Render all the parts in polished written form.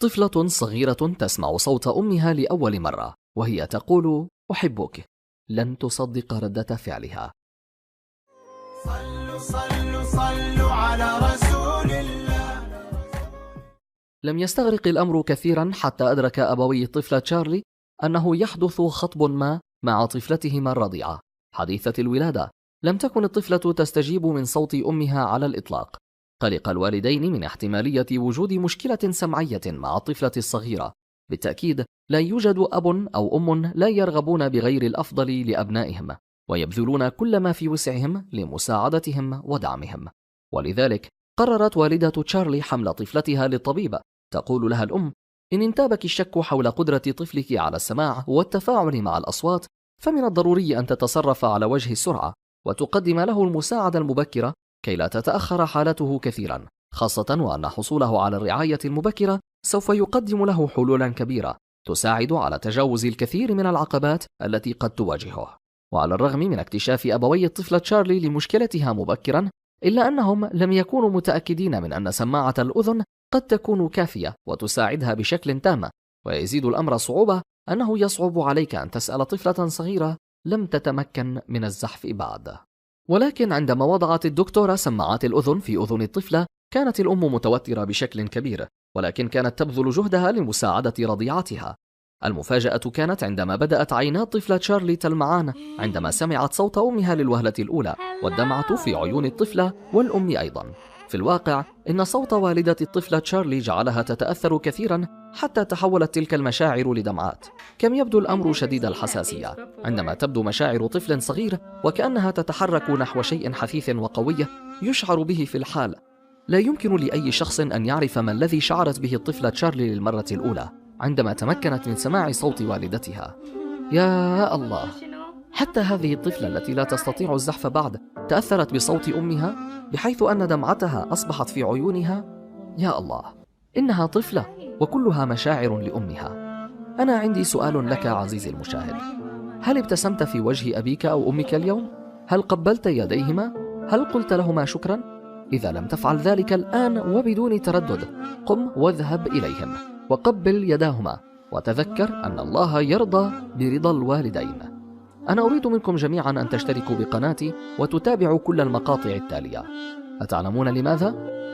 طفلة صغيرة تسمع صوت أمها لأول مرة وهي تقول أحبك. لن تصدق ردة فعلها. صلوا صلوا صلوا على رسول الله. لم يستغرق الأمر كثيرا حتى أدرك أبوي الطفل تشارلي أنه يحدث خطب ما مع طفلتهما الرضيعة حديثة الولادة. لم تكن الطفلة تستجيب من صوت أمها على الإطلاق. قلق الوالدين من احتمالية وجود مشكلة سمعية مع الطفلة الصغيرة. بالتأكيد لا يوجد أب أو أم لا يرغبون بغير الأفضل لأبنائهم ويبذلون كل ما في وسعهم لمساعدتهم ودعمهم. ولذلك قررت والدة تشارلي حمل طفلتها للطبيب. تقول لها الأم: إن انتابك الشك حول قدرة طفلك على السماع والتفاعل مع الأصوات، فمن الضروري أن تتصرف على وجه السرعة وتقدم له المساعدة المبكرة كي لا تتأخر حالته كثيرا، خاصة وأن حصوله على الرعاية المبكرة سوف يقدم له حلولا كبيرة تساعد على تجاوز الكثير من العقبات التي قد تواجهه. وعلى الرغم من اكتشاف أبوي الطفلة تشارلي لمشكلتها مبكرا، إلا أنهم لم يكونوا متأكدين من أن سماعة الأذن قد تكون كافية وتساعدها بشكل تام. ويزيد الأمر صعوبة أنه يصعب عليك أن تسأل طفلة صغيرة لم تتمكن من الزحف بعد. ولكن عندما وضعت الدكتورة سماعات الأذن في أذن الطفلة، كانت الأم متوترة بشكل كبير، ولكن كانت تبذل جهدها لمساعدة رضيعتها. المفاجأة كانت عندما بدأت عينا الطفلة تشارلي تلمعان عندما سمعت صوت أمها للوهلة الأولى، والدمعة في عيون الطفلة والأم أيضا. في الواقع إن صوت والدة الطفلة تشارلي جعلها تتأثر كثيرا حتى تحولت تلك المشاعر لدمعات. كم يبدو الأمر شديد الحساسية عندما تبدو مشاعر طفل صغير وكأنها تتحرك نحو شيء حثيث وقوي يشعر به في الحال. لا يمكن لأي شخص أن يعرف ما الذي شعرت به الطفلة تشارلي للمرة الأولى عندما تمكنت من سماع صوت والدتها. يا الله، حتى هذه الطفلة التي لا تستطيع الزحف بعد تأثرت بصوت أمها بحيث أن دمعتها أصبحت في عيونها. يا الله، إنها طفلة وكلها مشاعر لأمها. أنا عندي سؤال لك عزيزي المشاهد: هل ابتسمت في وجه أبيك أو أمك اليوم؟ هل قبلت يديهما؟ هل قلت لهما شكرا؟ إذا لم تفعل ذلك الآن وبدون تردد، قم واذهب إليهم وقبل يداهما، وتذكر أن الله يرضى برضا الوالدين. أنا أريد منكم جميعا أن تشتركوا بقناتي وتتابعوا كل المقاطع التالية. أتعلمون لماذا؟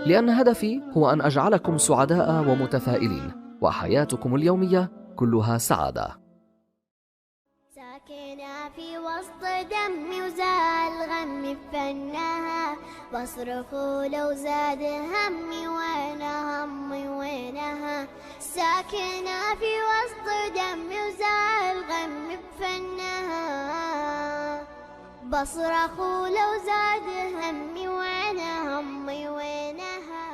لأن هدفي هو أن أجعلكم سعداء ومتفائلين، وحياتكم اليومية كلها سعادة. ساكنة في وسط دمي وزال غمي بفنها، بصرخ لو زاد همي وانا همي وينها. ساكنة في وسط دمي وزال غمي بفنها، بصرخ لو زاد همي وانا همي وينها.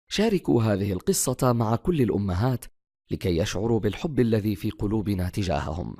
شاركوا هذه القصة مع كل الأمهات لكي يشعروا بالحب الذي في قلوبنا تجاههم.